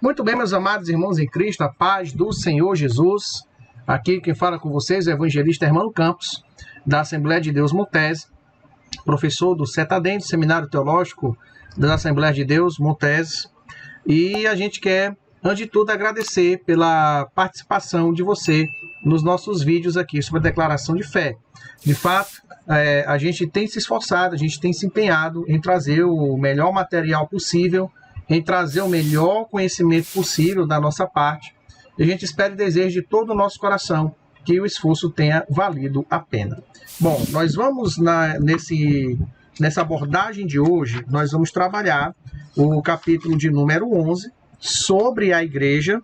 Muito bem, meus amados irmãos em Cristo, a paz do Senhor Jesus. Aqui quem fala com vocês é o evangelista Hermano Campos, da Assembleia de Deus Montese, professor do CETADEM, do Seminário Teológico da Assembleia de Deus Montese. E a gente quer, antes de tudo, agradecer pela participação de você nos nossos vídeos aqui sobre a declaração de fé. De fato, a gente tem se esforçado, a gente tem se empenhado em trazer o melhor material possível, em trazer o melhor conhecimento possível da nossa parte. E a gente espera e deseja de todo o nosso coração que o esforço tenha valido a pena. Bom, nós vamos nessa abordagem de hoje, nós vamos trabalhar o capítulo de número 11 sobre a igreja.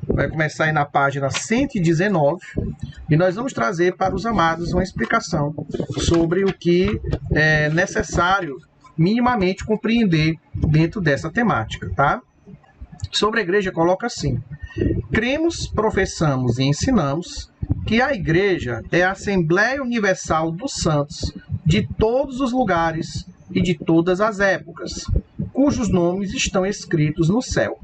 Vai começar aí na página 119 e nós vamos trazer para os amados uma explicação sobre o que é necessário minimamente compreender dentro dessa temática, tá? Sobre a igreja coloca assim: cremos, professamos e ensinamos que a igreja é a Assembleia Universal dos Santos de todos os lugares e de todas as épocas, cujos nomes estão escritos no céu.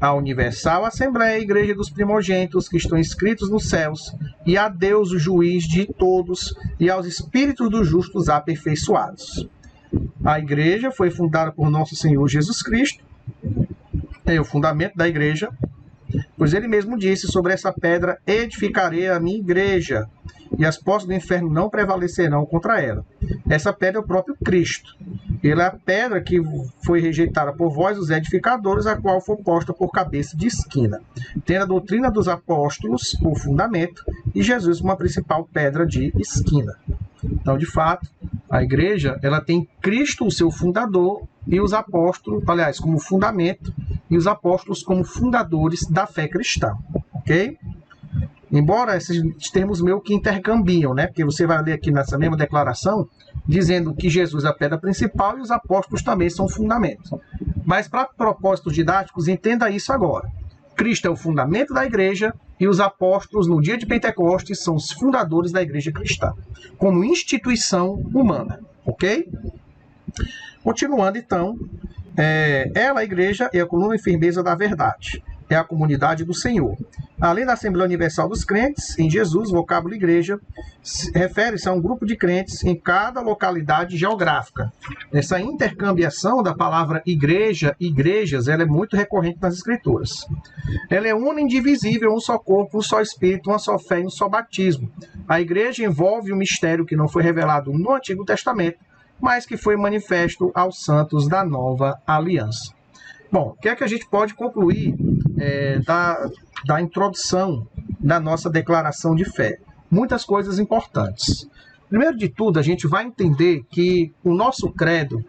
A Universal Assembleia, a Igreja dos Primogênitos, que estão escritos nos céus, e a Deus, o juiz de todos, e aos espíritos dos justos aperfeiçoados. A igreja foi fundada por nosso Senhor Jesus Cristo, é o fundamento da igreja, pois ele mesmo disse: sobre essa pedra edificarei a minha igreja, e as portas do inferno não prevalecerão contra ela. Essa pedra é o próprio Cristo. Ele é a pedra que foi rejeitada por vós, os edificadores, a qual foi posta por cabeça de esquina, tendo a doutrina dos apóstolos por fundamento, e Jesus uma principal pedra de esquina. Então, de fato, a igreja ela tem Cristo, o seu fundador, e os apóstolos, aliás, como fundamento, e os apóstolos como fundadores da fé cristã, ok? Embora esses termos meio que intercambiam, né? Porque você vai ler aqui nessa mesma declaração, dizendo que Jesus é a pedra principal e os apóstolos também são fundamentos. Mas, para propósitos didáticos, entenda isso agora. Cristo é o fundamento da igreja e os apóstolos, no dia de Pentecostes, são os fundadores da igreja cristã, como instituição humana, ok? Continuando, então, ela, a igreja, é a coluna e firmeza da verdade, é a comunidade do Senhor. Além da Assembleia Universal dos Crentes, em Jesus, o vocábulo igreja refere-se a um grupo de crentes em cada localidade geográfica. Essa intercambiação da palavra igreja, igrejas, ela é muito recorrente nas Escrituras. Ela é una, indivisível, um só corpo, um só espírito, uma só fé e um só batismo. A igreja envolve um mistério que não foi revelado no Antigo Testamento, mas que foi manifesto aos santos da nova aliança. Bom, o que é que a gente pode concluir da introdução da nossa declaração de fé? Muitas coisas importantes. Primeiro de tudo, a gente vai entender que o nosso credo,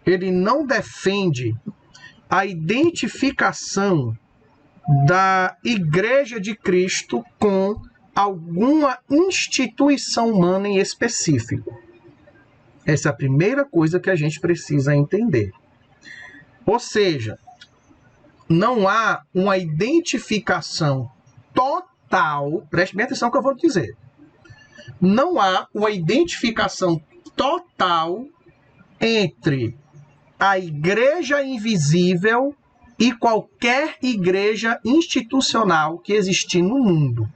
ele não defende a identificação da Igreja de Cristo com alguma instituição humana em específico. Essa é a primeira coisa que a gente precisa entender. Ou seja, não há uma identificação total, preste bem atenção no que eu vou dizer, não há uma identificação total entre a igreja invisível e qualquer igreja institucional que existir no mundo,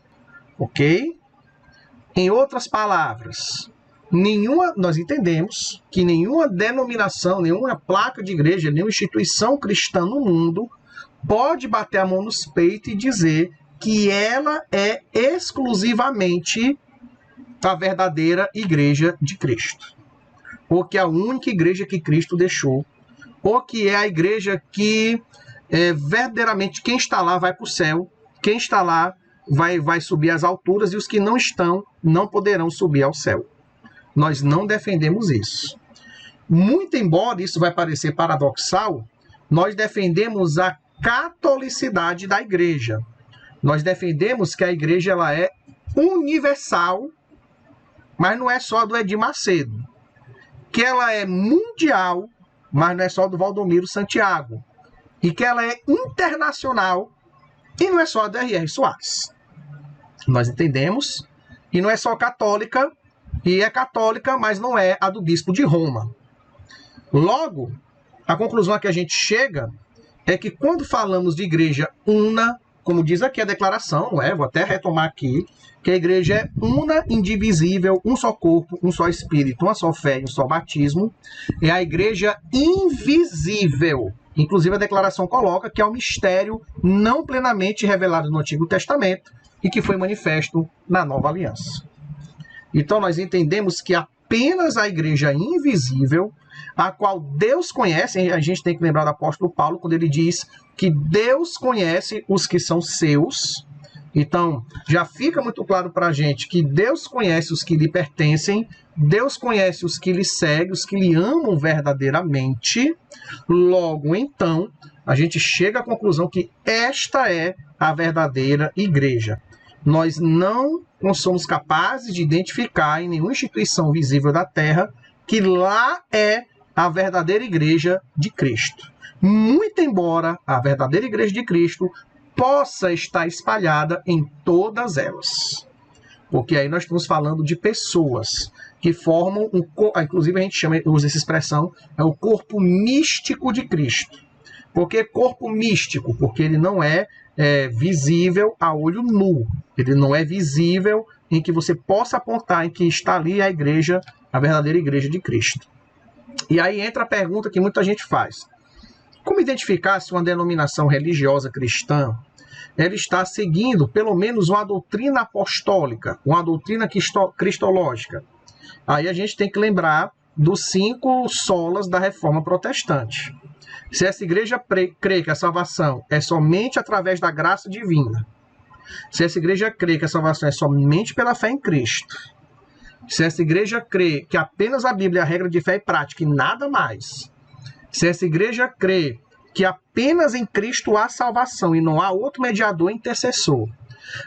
ok? Em outras palavras, nós entendemos que nenhuma denominação, nenhuma placa de igreja, nenhuma instituição cristã no mundo pode bater a mão nos peitos e dizer que ela é exclusivamente a verdadeira igreja de Cristo, ou que é a única igreja que Cristo deixou, ou que é a igreja que verdadeiramente quem está lá vai para o céu, quem está lá vai subir às alturas, e os que não estão não poderão subir ao céu. Nós não defendemos isso. Muito embora isso vai parecer paradoxal, nós defendemos a catolicidade da igreja. Nós defendemos que a igreja ela é universal, mas não é só do Edir Macedo. Que ela é mundial, mas não é só do Valdomiro Santiago. E que ela é internacional, e não é só do R.R. Soares. Nós entendemos, e não é só católica, e é católica, mas não é a do bispo de Roma. Logo, a conclusão a que a gente chega é que quando falamos de igreja una, como diz aqui a declaração, não é? Vou até retomar aqui, que a igreja é una, indivisível, um só corpo, um só espírito, uma só fé e um só batismo. É a igreja invisível. Inclusive a declaração coloca que é um mistério não plenamente revelado no Antigo Testamento e que foi manifesto na Nova Aliança. Então nós entendemos que apenas a igreja invisível, a qual Deus conhece, a gente tem que lembrar do apóstolo Paulo, quando ele diz que Deus conhece os que são seus. Então, já fica muito claro para a gente que Deus conhece os que lhe pertencem, Deus conhece os que lhe seguem, os que lhe amam verdadeiramente. Logo, então, a gente chega à conclusão que esta é a verdadeira igreja. Nós não somos capazes de identificar em nenhuma instituição visível da Terra que lá é a verdadeira igreja de Cristo. Muito embora a verdadeira igreja de Cristo possa estar espalhada em todas elas. Porque aí nós estamos falando de pessoas que formam um corpo, inclusive a gente usa essa expressão, é o corpo místico de Cristo. Por que corpo místico? Porque ele não é visível a olho nu. Ele não é visível em que você possa apontar em que está ali a igreja, a verdadeira igreja de Cristo. E aí entra a pergunta que muita gente faz. Como identificar se uma denominação religiosa cristã ela está seguindo pelo menos uma doutrina apostólica, uma doutrina cristológica? Aí a gente tem que lembrar dos 5 solas da Reforma Protestante. Se essa igreja crê que a salvação é somente através da graça divina, se essa igreja crê que a salvação é somente pela fé em Cristo, se essa igreja crê que apenas a Bíblia é a regra de fé e prática e nada mais, se essa igreja crê que apenas em Cristo há salvação e não há outro mediador intercessor,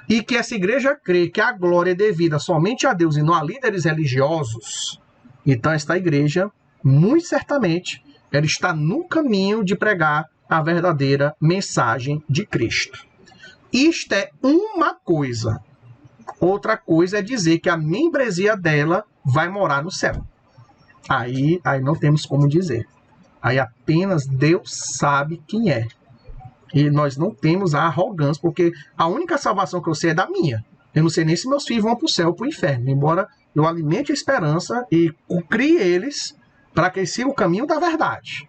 e que essa igreja crê que a glória é devida somente a Deus e não a líderes religiosos, então esta igreja, muito certamente, ela está no caminho de pregar a verdadeira mensagem de Cristo. Isto é uma coisa. Outra coisa é dizer que a membresia dela vai morar no céu. Aí não temos como dizer. Aí apenas Deus sabe quem é. E nós não temos a arrogância, porque a única salvação que eu sei é da minha. Eu não sei nem se meus filhos vão para o céu ou para o inferno, embora eu alimente a esperança e crie eles para que eles sigam o caminho da verdade.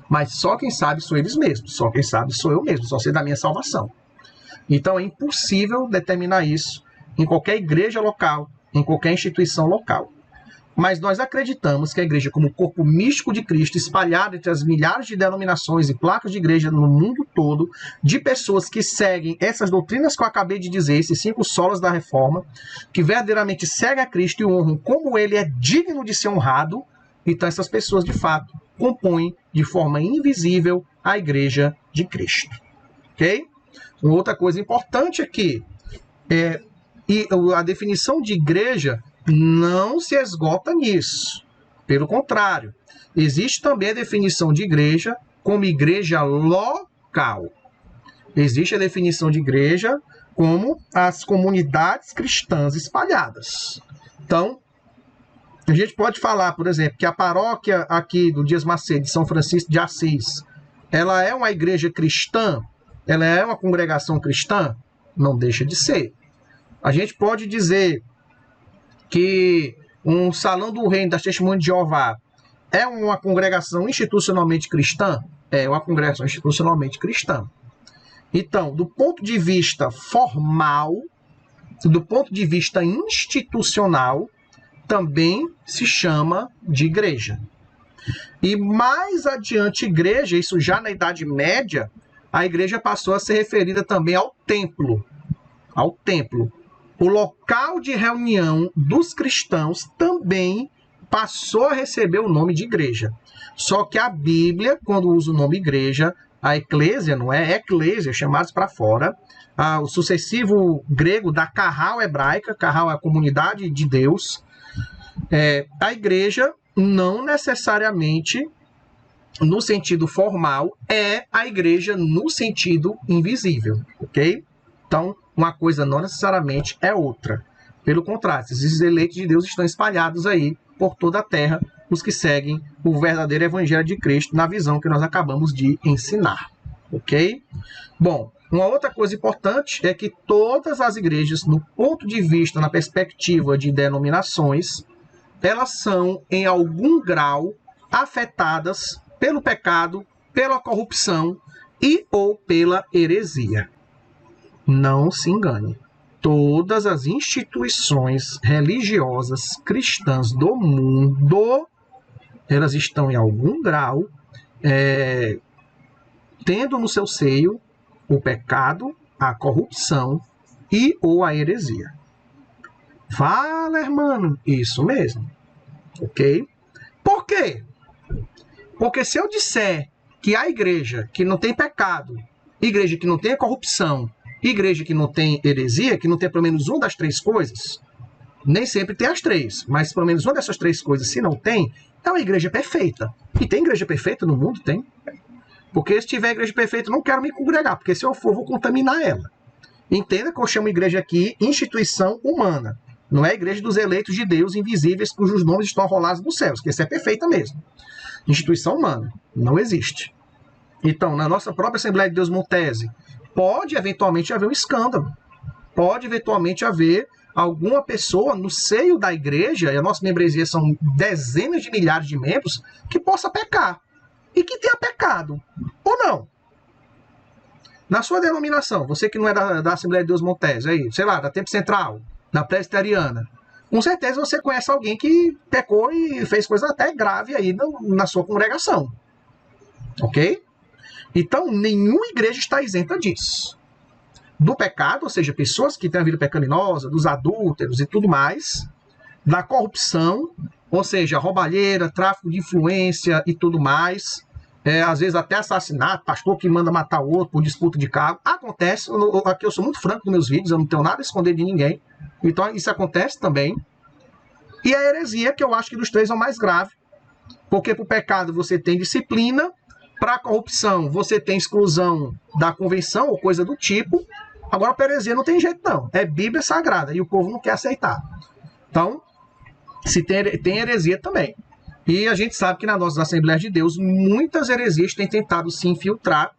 Mas só quem sabe são eles mesmos, só quem sabe sou eu mesmo, só sei da minha salvação. Então é impossível determinar isso em qualquer igreja local, em qualquer instituição local. Mas nós acreditamos que a igreja, como corpo místico de Cristo, espalhado entre as milhares de denominações e placas de igreja no mundo todo, de pessoas que seguem essas doutrinas que eu acabei de dizer, esses 5 solas da reforma, que verdadeiramente seguem a Cristo e o honram como ele é digno de ser honrado, então essas pessoas, de fato, compõem de forma invisível a igreja de Cristo. Ok? Uma outra coisa importante aqui e a definição de igreja não se esgota nisso. Pelo contrário, existe também a definição de igreja como igreja local. Existe a definição de igreja como as comunidades cristãs espalhadas. Então, a gente pode falar, por exemplo, que a paróquia aqui do Dias Macedo, de São Francisco de Assis, ela é uma igreja cristã? Ela é uma congregação cristã? Não deixa de ser. A gente pode dizer que um Salão do Reino das Testemunhas de Jeová é uma congregação institucionalmente cristã? É uma congregação institucionalmente cristã. Então, do ponto de vista formal, do ponto de vista institucional, também se chama de igreja. E mais adiante, igreja, isso já na Idade Média, a igreja passou a ser referida também ao templo. Ao templo. O local de reunião dos cristãos também passou a receber o nome de igreja. Só que a Bíblia, quando usa o nome igreja, a eclésia, não é? Eclésia, chamados para fora, o sucessivo grego da carral hebraica, carral é a comunidade de Deus, a igreja não necessariamente, no sentido formal, é a igreja no sentido invisível, ok? Então, uma coisa não necessariamente é outra. Pelo contrário, esses eleitos de Deus estão espalhados aí por toda a terra, os que seguem o verdadeiro evangelho de Cristo na visão que nós acabamos de ensinar. Ok? Bom, uma outra coisa importante é que todas as igrejas, no ponto de vista, na perspectiva de denominações, elas são, em algum grau, afetadas pelo pecado, pela corrupção e ou pela heresia. Não se engane. Todas as instituições religiosas cristãs do mundo, elas estão em algum grau tendo no seu seio o pecado, a corrupção e ou a heresia. Fala, irmão, isso mesmo. Ok? Por quê? Porque se eu disser que a igreja que não tem pecado, igreja que não tem corrupção, igreja que não tem heresia, que não tem pelo menos uma das três coisas, nem sempre tem as três, mas pelo menos uma dessas três coisas, se não tem, é uma igreja perfeita. E tem igreja perfeita no mundo? Tem. Porque se tiver igreja perfeita, eu não quero me congregar, porque se eu for, vou contaminar ela. Entenda que eu chamo igreja aqui instituição humana. Não é a igreja dos eleitos de Deus invisíveis, cujos nomes estão rolados nos céus, que essa é perfeita mesmo. Instituição humana. Não existe. Então, na nossa própria Assembleia de Deus Montese, pode eventualmente haver um escândalo. Pode eventualmente haver alguma pessoa no seio da igreja, e a nossa membresia são dezenas de milhares de membros, que possa pecar. E que tenha pecado. Ou não. Na sua denominação, você que não é da Assembleia de Deus Montese, aí, sei lá, da Tempo Central, da Presbiteriana, com certeza você conhece alguém que pecou e fez coisa até grave aí na sua congregação. Ok? Então, nenhuma igreja está isenta disso. Do pecado, ou seja, pessoas que têm a vida pecaminosa, dos adúlteros e tudo mais, da corrupção, ou seja, roubalheira, tráfico de influência e tudo mais, às vezes até assassinato, pastor que manda matar o outro por disputa de cargo. Acontece, aqui eu sou muito franco nos meus vídeos, eu não tenho nada a esconder de ninguém, então isso acontece também. E a heresia, que eu acho que dos três é o mais grave, porque para o pecado você tem disciplina, para a corrupção você tem exclusão da convenção ou coisa do tipo, agora para a heresia não tem jeito não, é Bíblia Sagrada e o povo não quer aceitar. Então, se tem heresia também. E a gente sabe que na nossa Assembleia de Deus, muitas heresias têm tentado se infiltrar.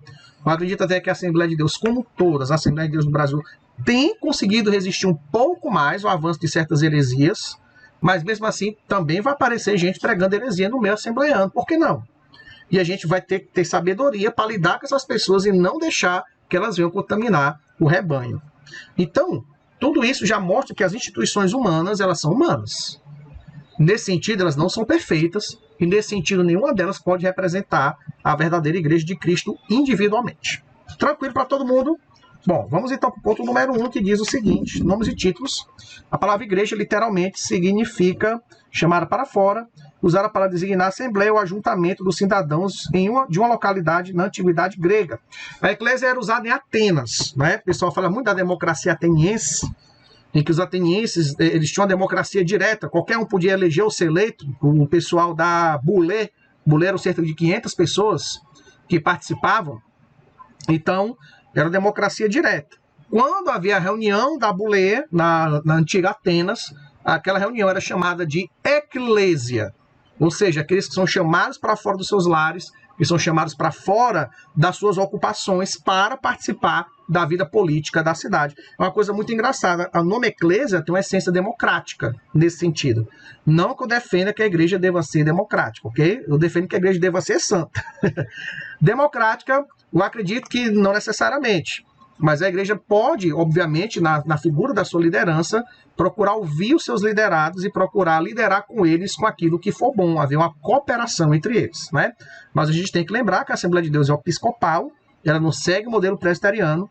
Eu acredito até que a Assembleia de Deus, como todas, a Assembleia de Deus do Brasil, tem conseguido resistir um pouco mais ao avanço de certas heresias, mas mesmo assim também vai aparecer gente pregando heresia no meio assembleiano. Por que não? E a gente vai ter que ter sabedoria para lidar com essas pessoas e não deixar que elas venham contaminar o rebanho. Então, tudo isso já mostra que as instituições humanas, elas são humanas. Nesse sentido, elas não são perfeitas, e nesse sentido, nenhuma delas pode representar a verdadeira igreja de Cristo individualmente. Tranquilo para todo mundo? Bom, vamos então para o ponto número 1, que diz o seguinte: nomes e títulos. A palavra igreja literalmente significa chamada para fora, usada para designar a assembleia ou ajuntamento dos cidadãos de uma localidade na antiguidade grega. A eclésia era usada em Atenas, né? O pessoal fala muito da democracia ateniense, em que os atenienses eles tinham uma democracia direta, qualquer um podia eleger ou ser eleito. O pessoal da Bulé eram cerca de 500 pessoas que participavam, então era democracia direta. Quando havia a reunião da Bulé, na antiga Atenas, aquela reunião era chamada de eclésia, ou seja, aqueles que são chamados para fora dos seus lares, que são chamados para fora das suas ocupações para participar da vida política da cidade. É uma coisa muito engraçada. O nome eclésia tem uma essência democrática nesse sentido. Não que eu defenda que a igreja deva ser democrática, ok? Eu defendo que a igreja deva ser santa. Democrática, eu acredito que não necessariamente. Mas a igreja pode, obviamente, na figura da sua liderança, procurar ouvir os seus liderados e procurar liderar com eles com aquilo que for bom, haver uma cooperação entre eles, né? Mas a gente tem que lembrar que a Assembleia de Deus é episcopal, ela não segue o modelo presbiteriano,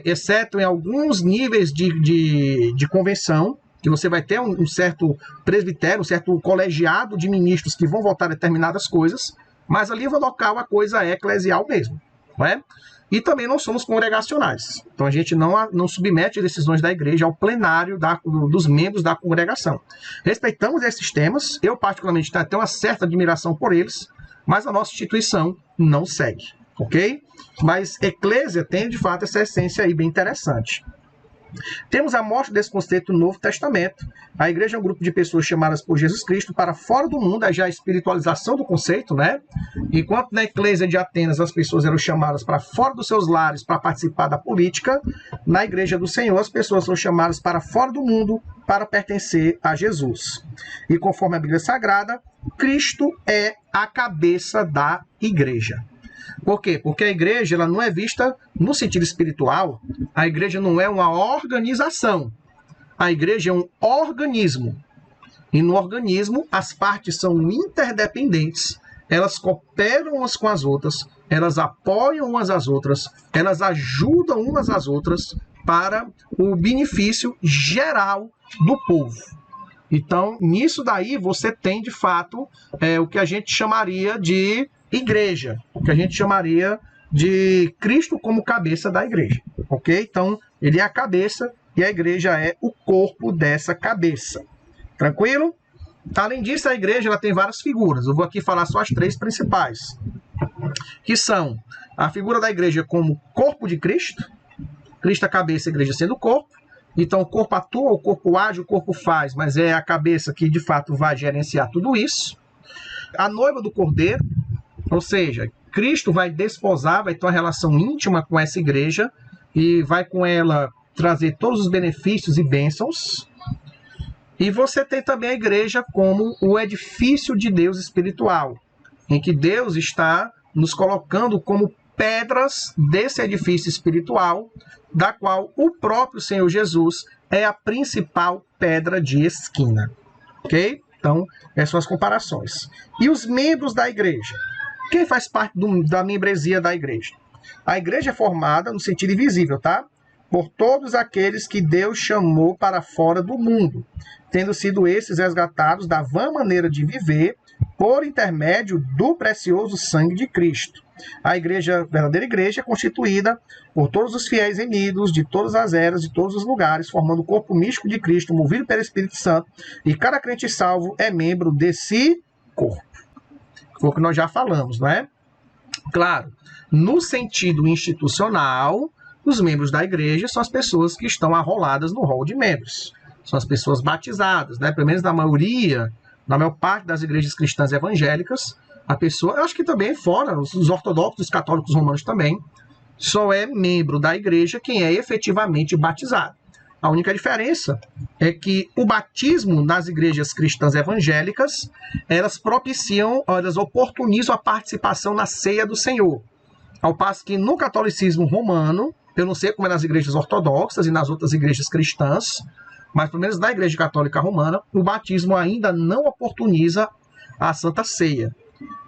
exceto em alguns níveis de convenção, que você vai ter um certo presbitério, um certo colegiado de ministros que vão votar determinadas coisas, mas a nível local a coisa é eclesial mesmo, não é? E também não somos congregacionais. Então a gente não submete decisões da igreja ao plenário dos membros da congregação. Respeitamos esses temas, eu particularmente tenho uma certa admiração por eles, mas a nossa instituição não segue, ok? Mas eclésia tem de fato essa essência aí bem interessante. Temos a morte desse conceito no Novo Testamento. A igreja é um grupo de pessoas chamadas por Jesus Cristo para fora do mundo, aí já a espiritualização do conceito, né? Enquanto na Eclésia de Atenas as pessoas eram chamadas para fora dos seus lares para participar da política, na Igreja do Senhor as pessoas são chamadas para fora do mundo para pertencer a Jesus. E conforme a Bíblia Sagrada, Cristo é a cabeça da igreja. Por quê? Porque a igreja ela não é vista no sentido espiritual, a igreja não é uma organização, a igreja é um organismo. E no organismo as partes são interdependentes, elas cooperam umas com as outras, elas apoiam umas às outras, elas ajudam umas às outras para o benefício geral do povo. Então, nisso daí você tem de fato o que a gente chamaria de igreja, o que a gente chamaria de Cristo como cabeça da igreja, ok? Então, ele é a cabeça e a igreja é o corpo dessa cabeça. Tranquilo? Além disso, a igreja ela tem várias figuras. Eu vou aqui falar só as 3 principais, que são a figura da igreja como corpo de Cristo, Cristo a cabeça, a igreja sendo o corpo. Então, o corpo atua, o corpo age, o corpo faz, mas é a cabeça que, de fato, vai gerenciar tudo isso. A noiva do Cordeiro, ou seja, Cristo vai desposar, vai ter uma relação íntima com essa igreja e vai com ela trazer todos os benefícios e bênçãos. E você tem também a igreja como o edifício de Deus espiritual, em que Deus está nos colocando como pedras desse edifício espiritual, da qual o próprio Senhor Jesus é a principal pedra de esquina. Ok? Então, essas são as comparações. E os membros da igreja? Quem faz parte da membresia da igreja? A igreja é formada no sentido invisível, tá? Por todos aqueles que Deus chamou para fora do mundo, tendo sido esses resgatados da vã maneira de viver por intermédio do precioso sangue de Cristo. A igreja, a verdadeira igreja, é constituída por todos os fiéis remidos de todas as eras, de todos os lugares, formando o corpo místico de Cristo, movido pelo Espírito Santo, e cada crente salvo é membro desse corpo. Foi o que nós já falamos, não é? Claro, no sentido institucional, os membros da igreja são as pessoas que estão arroladas no rol de membros. São as pessoas batizadas, né? Pelo menos na maior parte das igrejas cristãs evangélicas, a pessoa, eu acho que também fora, os ortodoxos, os católicos romanos também, só é membro da igreja quem é efetivamente batizado. A única diferença é que o batismo nas igrejas cristãs evangélicas, elas propiciam, elas oportunizam a participação na ceia do Senhor. Ao passo que no catolicismo romano, eu não sei como é nas igrejas ortodoxas e nas outras igrejas cristãs, mas pelo menos na igreja católica romana, o batismo ainda não oportuniza a Santa Ceia.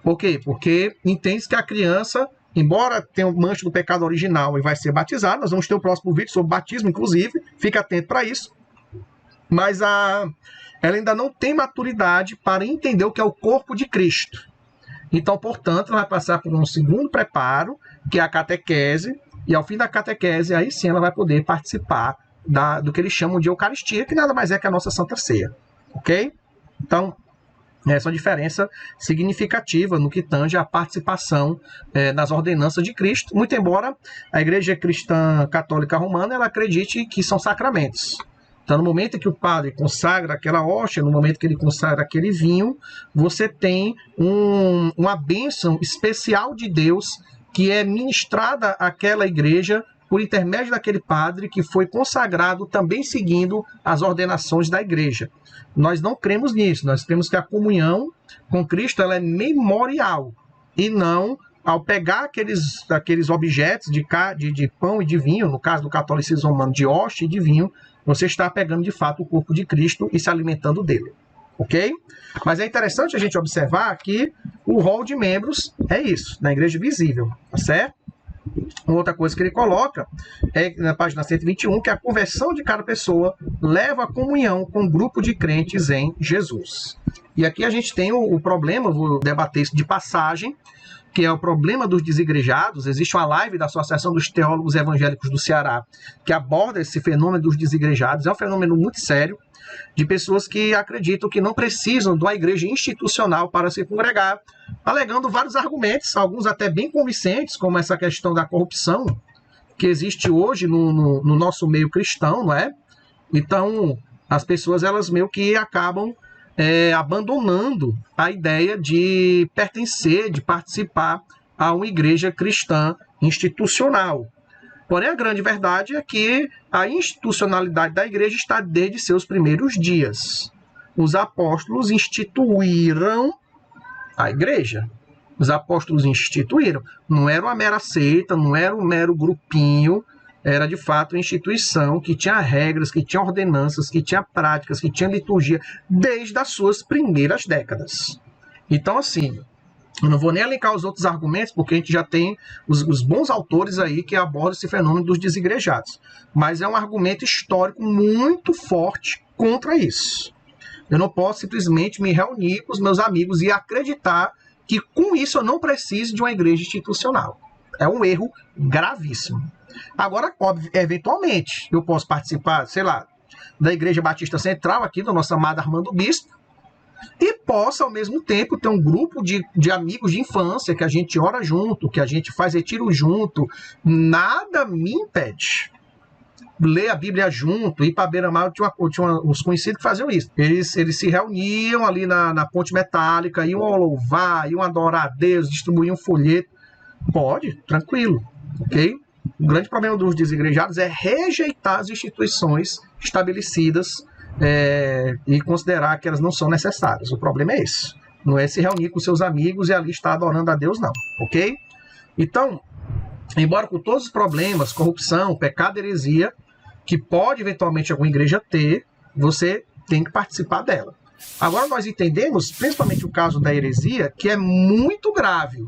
Por quê? Porque entende-se que a criança, embora tenha um mancha do pecado original e vai ser batizada, nós vamos ter o próximo vídeo sobre batismo, inclusive, fique atento para isso, mas ela ainda não tem maturidade para entender o que é o corpo de Cristo. Então, portanto, ela vai passar por um segundo preparo, que é a catequese, e ao fim da catequese, aí sim ela vai poder participar do que eles chamam de Eucaristia, que nada mais é que a nossa Santa Ceia. Ok? Então, essa é uma diferença significativa no que tange a participação nas ordenanças de Cristo, muito embora a Igreja Cristã Católica Romana ela acredite que são sacramentos. Então, no momento em que o padre consagra aquela hóstia, no momento que ele consagra aquele vinho, você tem uma bênção especial de Deus que é ministrada àquela igreja por intermédio daquele padre que foi consagrado também seguindo as ordenações da igreja. Nós não cremos nisso, nós cremos que a comunhão com Cristo ela é memorial e não ao pegar aqueles objetos de pão e de vinho, no caso do catolicismo romano, de hóstia e de vinho, você está pegando de fato o corpo de Cristo e se alimentando dele. Ok? Mas é interessante a gente observar que o rol de membros é isso, na igreja visível, tá certo? Uma outra coisa que ele coloca é na página 121, que a conversão de cada pessoa leva à comunhão com um grupo de crentes em Jesus. E aqui a gente tem o problema, vou debater isso de passagem, que é o problema dos desigrejados. Existe uma live da Associação dos Teólogos Evangélicos do Ceará que aborda esse fenômeno dos desigrejados. É um fenômeno muito sério, de pessoas que acreditam que não precisam de uma igreja institucional para se congregar, alegando vários argumentos, alguns até bem convincentes, como essa questão da corrupção, que existe hoje no nosso meio cristão, não é? Então, as pessoas, elas meio que acabam abandonando a ideia de pertencer, de participar a uma igreja cristã institucional. Porém, a grande verdade é que a institucionalidade da igreja está desde seus primeiros dias. Os apóstolos instituíram a igreja. Os apóstolos instituíram. Não era uma mera seita, não era um mero grupinho, era de fato uma instituição que tinha regras, que tinha ordenanças, que tinha práticas, que tinha liturgia, desde as suas primeiras décadas. Então, assim, eu não vou nem elencar os outros argumentos, porque a gente já tem os bons autores aí que abordam esse fenômeno dos desigrejados. Mas é um argumento histórico muito forte contra isso. Eu não posso simplesmente me reunir com os meus amigos e acreditar que com isso eu não preciso de uma igreja institucional. É um erro gravíssimo. Agora, eventualmente, eu posso participar, sei lá, da Igreja Batista Central, aqui do nosso amado Armando Bispo, e posso, ao mesmo tempo, ter um grupo de amigos de infância, que a gente ora junto, que a gente faz retiro junto. Nada me impede. Ler a Bíblia junto, ir para a beira-mar, tinha uns conhecidos que faziam isso. Eles se reuniam ali na ponte metálica, iam louvar, iam adorar a Deus, distribuíam folheto. Pode, tranquilo, ok? O grande problema dos desigrejados é rejeitar as instituições estabelecidas e considerar que elas não são necessárias. O problema é esse. Não é se reunir com seus amigos e ali estar adorando a Deus, não, ok? Então, embora com todos os problemas, corrupção, pecado, heresia, que pode eventualmente alguma igreja ter, você tem que participar dela. Agora nós entendemos, principalmente o caso da heresia, que é muito grave.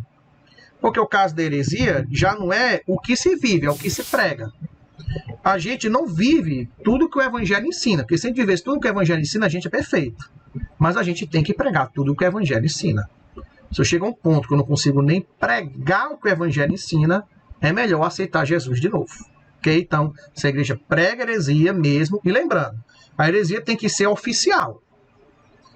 Porque o caso da heresia já não é o que se vive, é o que se prega. A gente não vive tudo que o Evangelho ensina, porque se a gente vivesse tudo que o Evangelho ensina, a gente é perfeito. Mas a gente tem que pregar tudo que o Evangelho ensina. Se eu chego a um ponto que eu não consigo nem pregar o que o Evangelho ensina, é melhor aceitar Jesus de novo. Ok? Então, se a igreja prega heresia mesmo, e lembrando, a heresia tem que ser oficial.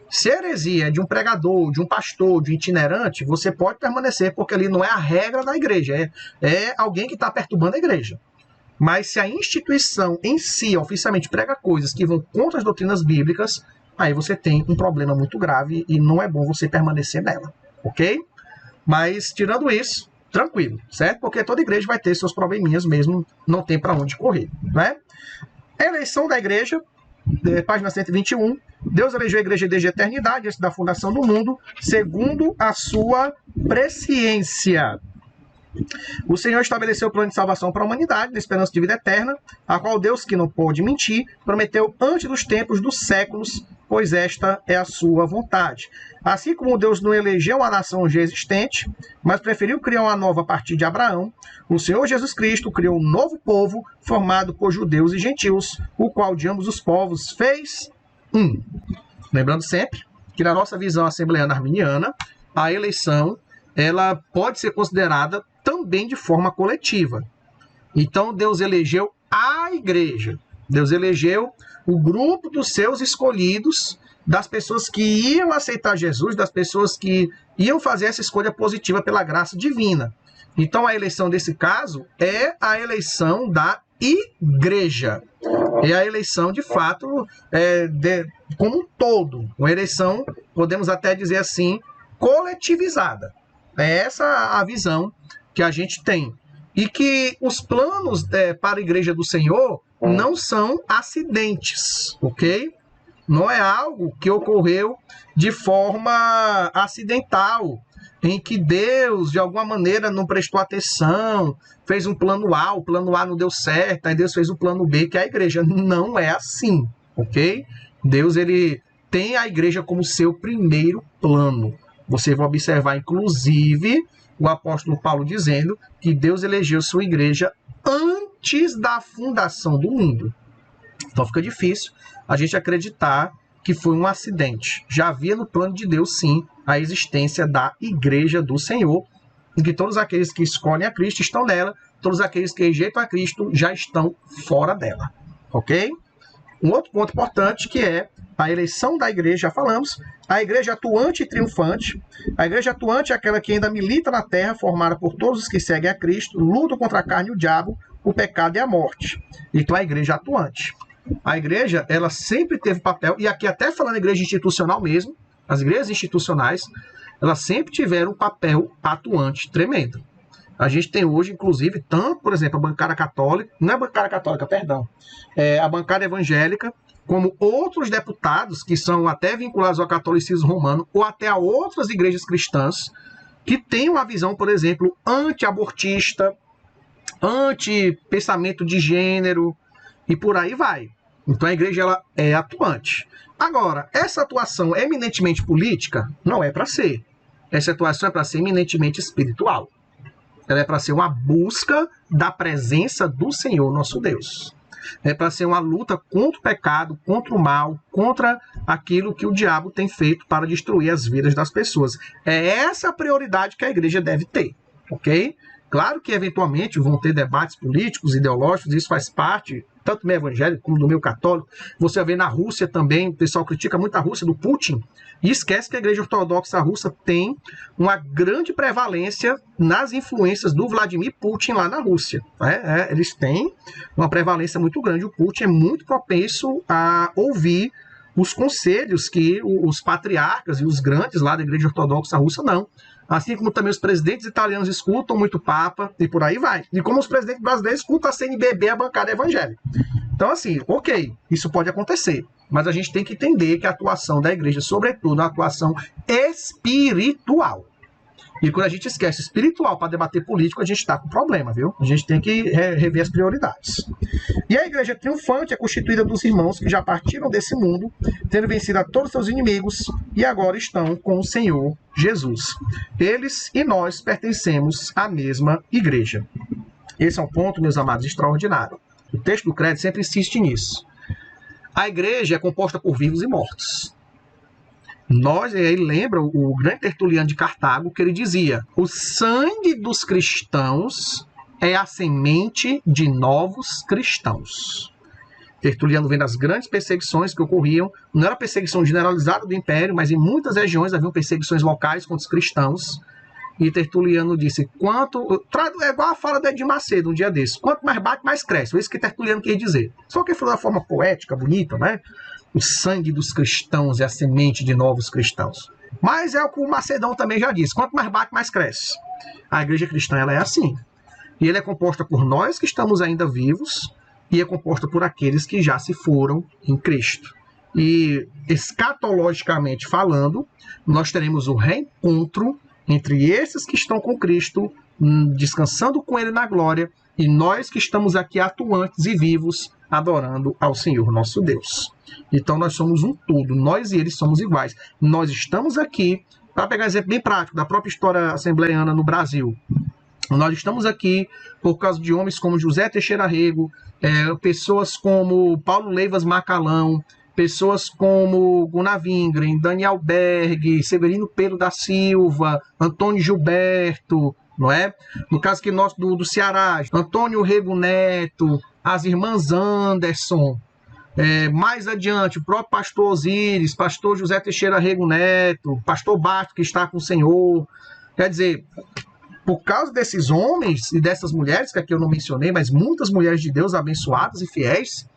Se a heresia é de um pregador, de um pastor, de um itinerante, você pode permanecer, porque ali não é a regra da igreja, é alguém que está perturbando a igreja. Mas se a instituição em si, oficialmente, prega coisas que vão contra as doutrinas bíblicas, aí você tem um problema muito grave e não é bom você permanecer nela, ok? Mas, tirando isso, tranquilo, certo? Porque toda igreja vai ter seus probleminhas mesmo, não tem para onde correr, né? A eleição da igreja, página 121, Deus elegeu a igreja desde a eternidade, antes da fundação do mundo, segundo a sua presciência. O Senhor estabeleceu o plano de salvação para a humanidade, da esperança de vida eterna, a qual Deus, que não pode mentir, prometeu antes dos tempos dos séculos, pois esta é a sua vontade. Assim como Deus não elegeu a nação já existente, mas preferiu criar uma nova a partir de Abraão, o Senhor Jesus Cristo criou um novo povo formado por judeus e gentios, o qual de ambos os povos fez um. Lembrando sempre que na nossa visão assembleana arminiana, a eleição ela pode ser considerada também de forma coletiva. Então Deus elegeu a igreja, Deus elegeu o grupo dos seus escolhidos, das pessoas que iam aceitar Jesus, das pessoas que iam fazer essa escolha positiva pela graça divina. Então a eleição desse caso é a eleição da igreja. É a eleição, de fato, como um todo. Uma eleição, podemos até dizer assim, coletivizada. É essa a visão que a gente tem. E que os planos para a Igreja do Senhor não são acidentes, ok? Não é algo que ocorreu de forma acidental, em que Deus, de alguma maneira, não prestou atenção, fez um plano A, o plano A não deu certo, aí Deus fez o plano B, que é a igreja. Não é assim, ok? Deus, ele tem a igreja como seu primeiro plano. Você vai observar, inclusive, o apóstolo Paulo dizendo que Deus elegeu sua igreja antes da fundação do mundo. Então fica difícil a gente acreditar que foi um acidente. Já havia no plano de Deus, sim, a existência da igreja do Senhor, em que todos aqueles que escolhem a Cristo estão nela, todos aqueles que rejeitam a Cristo já estão fora dela. Ok? Um outro ponto importante que é a eleição da igreja, já falamos, a igreja atuante e triunfante. A igreja atuante é aquela que ainda milita na terra, formada por todos os que seguem a Cristo, lutam contra a carne e o diabo, o pecado e a morte. Então a igreja é atuante. A igreja, ela sempre teve papel, e aqui até falando igreja institucional mesmo, as igrejas institucionais, elas sempre tiveram um papel atuante tremendo. A gente tem hoje, inclusive, tanto, por exemplo, a bancada católica, não é a bancada católica, perdão, é a bancada evangélica, como outros deputados que são até vinculados ao catolicismo romano, ou até a outras igrejas cristãs, que têm uma visão, por exemplo, anti-abortista, anti-pensamento de gênero, e por aí vai. Então a igreja ela é atuante. Agora, essa atuação eminentemente política não é para ser. Essa atuação é para ser eminentemente espiritual. Ela é para ser uma busca da presença do Senhor nosso Deus. É para ser uma luta contra o pecado, contra o mal, contra aquilo que o diabo tem feito para destruir as vidas das pessoas. É essa a prioridade que a igreja deve ter, ok? Claro que, eventualmente, vão ter debates políticos, ideológicos, isso faz parte, tanto do meio evangélico como do meio católico. Você vê na Rússia também, o pessoal critica muito a Rússia, do Putin, e esquece que a igreja ortodoxa russa tem uma grande prevalência nas influências do Vladimir Putin lá na Rússia. Eles têm uma prevalência muito grande. O Putin é muito propenso a ouvir os conselhos que os patriarcas e os grandes lá da igreja ortodoxa russa não. Assim como também os presidentes italianos escutam muito Papa e por aí vai. E como os presidentes brasileiros escutam a CNBB, a bancada evangélica. Então, assim, ok, isso pode acontecer. Mas a gente tem que entender que a atuação da igreja, sobretudo, é uma atuação espiritual. E quando a gente esquece espiritual para debater político, a gente está com problema, viu? A gente tem que rever as prioridades. E a igreja triunfante é constituída dos irmãos que já partiram desse mundo, tendo vencido a todos os seus inimigos e agora estão com o Senhor Jesus. Eles e nós pertencemos à mesma igreja. Esse é um ponto, meus amados, extraordinário. O texto do credo sempre insiste nisso. A igreja é composta por vivos e mortos. Ele lembra o grande Tertuliano de Cartago, que ele dizia: o sangue dos cristãos é a semente de novos cristãos. Tertuliano vem das grandes perseguições que ocorriam, não era perseguição generalizada do Império, mas em muitas regiões haviam perseguições locais contra os cristãos. E Tertuliano disse, é igual a fala de Edir Macedo um dia desses, quanto mais bate, mais cresce. Foi isso que Tertuliano quer dizer. Só que ele falou da forma poética, bonita, né? O sangue dos cristãos é a semente de novos cristãos. Mas é o que o Macedão também já disse, quanto mais bate, mais cresce. A igreja cristã ela é assim. E ela é composta por nós que estamos ainda vivos e é composta por aqueles que já se foram em Cristo. E escatologicamente falando, nós teremos o reencontro entre esses que estão com Cristo, descansando com Ele na glória, e nós que estamos aqui atuantes e vivos, adorando ao Senhor nosso Deus. Então nós somos um todo, nós e eles somos iguais. Nós estamos aqui, para pegar um exemplo bem prático da própria história assembleiana no Brasil, nós estamos aqui por causa de homens como José Teixeira Rego, pessoas como Paulo Leivas Macalão, pessoas como Gunnar Wingren, Daniel Berg, Severino Pedro da Silva, Antônio Gilberto, não é? No caso aqui nosso do Ceará, Antônio Rego Neto, as irmãs Anderson, mais adiante, o próprio pastor Osíris, pastor José Teixeira Rego Neto, pastor Basto, que está com o Senhor. Quer dizer, por causa desses homens e dessas mulheres, que aqui eu não mencionei, mas muitas mulheres de Deus abençoadas e fiéis,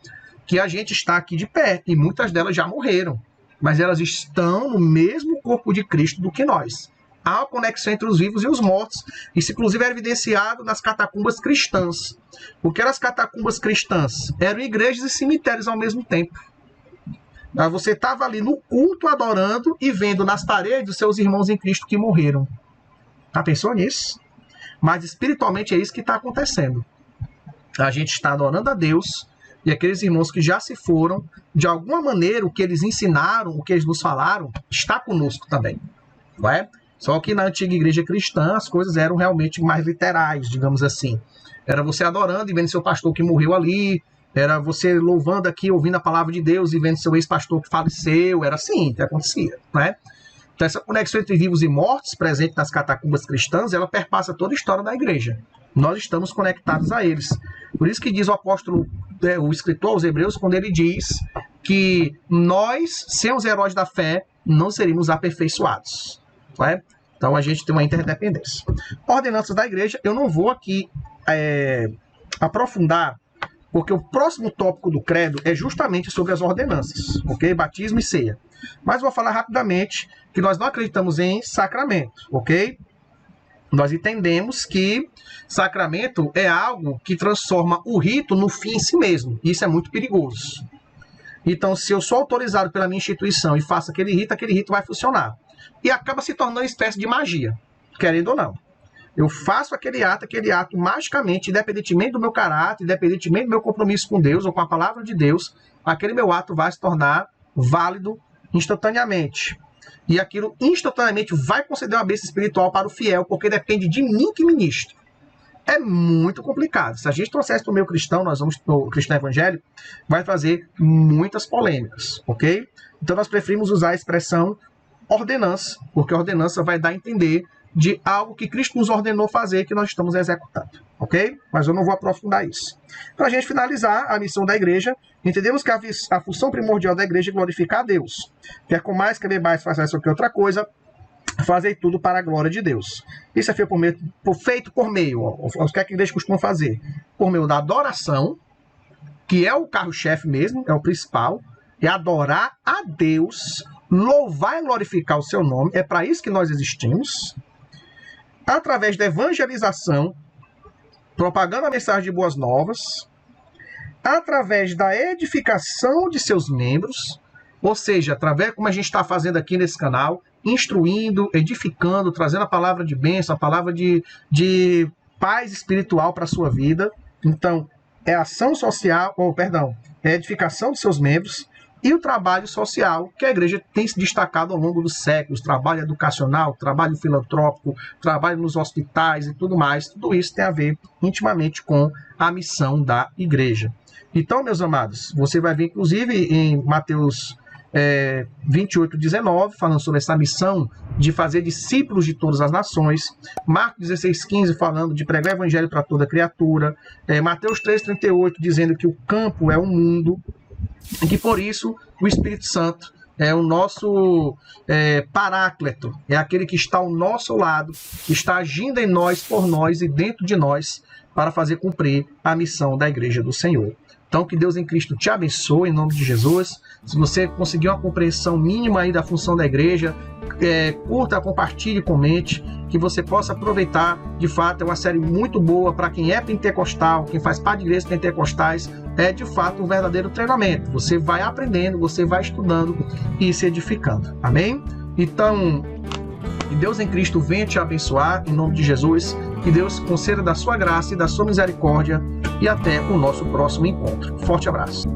que a gente está aqui de pé, e muitas delas já morreram, mas elas estão no mesmo corpo de Cristo do que nós. Há uma conexão entre os vivos e os mortos. Isso, inclusive, é evidenciado nas catacumbas cristãs. O que eram as catacumbas cristãs? Eram igrejas e cemitérios ao mesmo tempo. Você estava ali no culto, adorando, e vendo nas paredes os seus irmãos em Cristo que morreram. Já pensou nisso? Mas espiritualmente é isso que está acontecendo. A gente está adorando a Deus, e aqueles irmãos que já se foram, de alguma maneira, o que eles ensinaram, o que eles nos falaram, está conosco também. Não é? Só que na antiga igreja cristã as coisas eram realmente mais literais, digamos assim. Era você adorando e vendo seu pastor que morreu ali, era você louvando aqui, ouvindo a palavra de Deus e vendo seu ex-pastor que faleceu, era assim que acontecia, né? Então essa conexão entre vivos e mortos, presente nas catacumbas cristãs, ela perpassa toda a história da igreja. Nós estamos conectados a eles. Por isso que diz o apóstolo, o escritor aos Hebreus, quando ele diz que nós, sem os heróis da fé, não seríamos aperfeiçoados. Não é? Então a gente tem uma interdependência. Ordenanças da igreja, eu não vou aqui aprofundar, porque o próximo tópico do credo é justamente sobre as ordenanças, ok? Batismo e ceia. Mas vou falar rapidamente que nós não acreditamos em sacramento, ok? Nós entendemos que sacramento é algo que transforma o rito no fim em si mesmo. Isso é muito perigoso. Então, se eu sou autorizado pela minha instituição e faço aquele rito vai funcionar. E acaba se tornando uma espécie de magia, querendo ou não. Eu faço aquele ato magicamente, independentemente do meu caráter, independentemente do meu compromisso com Deus ou com a palavra de Deus, aquele meu ato vai se tornar válido instantaneamente. E aquilo instantaneamente vai conceder uma bênção espiritual para o fiel, porque depende de mim que ministro. É muito complicado. Se a gente trouxesse para o meio cristão, nós vamos para o cristão evangélico, vai trazer muitas polêmicas, ok? Então nós preferimos usar a expressão ordenança, porque a ordenança vai dar a entender de algo que Cristo nos ordenou fazer, que nós estamos executando, ok? Mas eu não vou aprofundar isso. Para a gente finalizar a missão da igreja, entendemos que a função primordial da igreja é glorificar a Deus. Quer com mais, quer bebais, façais qualquer outra coisa, fazei tudo para a glória de Deus. Isso é feito por meio, o que a igreja costuma fazer? Por meio da adoração, que é o carro-chefe mesmo, é o principal, é adorar a Deus, louvar e glorificar o seu nome, é para isso que nós existimos, através da evangelização, propagando a mensagem de boas novas, através da edificação de seus membros, ou seja, através, como a gente está fazendo aqui nesse canal, instruindo, edificando, trazendo a palavra de bênção, a palavra de paz espiritual para a sua vida. Então, é ação social, é edificação dos seus membros, e o trabalho social, que a igreja tem se destacado ao longo dos séculos, trabalho educacional, trabalho filantrópico, trabalho nos hospitais e tudo mais, tudo isso tem a ver intimamente com a missão da igreja. Então, meus amados, você vai ver, inclusive, em Mateus 28, 19, falando sobre essa missão de fazer discípulos de todas as nações, Marcos 16, 15, falando de pregar o evangelho para toda criatura, Mateus 3, 38, dizendo que o campo é o mundo, e que por isso o Espírito Santo é o nosso paráclito, é aquele que está ao nosso lado, que está agindo em nós, por nós e dentro de nós, para fazer cumprir a missão da igreja do Senhor. Então, que Deus em Cristo te abençoe, em nome de Jesus. Se você conseguir uma compreensão mínima aí da função da igreja, curta, compartilhe, comente, que você possa aproveitar. De fato, é uma série muito boa para quem é pentecostal, quem faz parte de igrejas pentecostais. É, de fato, um verdadeiro treinamento. Você vai aprendendo, você vai estudando e se edificando. Amém? Então, que Deus em Cristo venha te abençoar, em nome de Jesus. Que Deus conceda da sua graça e da sua misericórdia. E até o nosso próximo encontro. Forte abraço.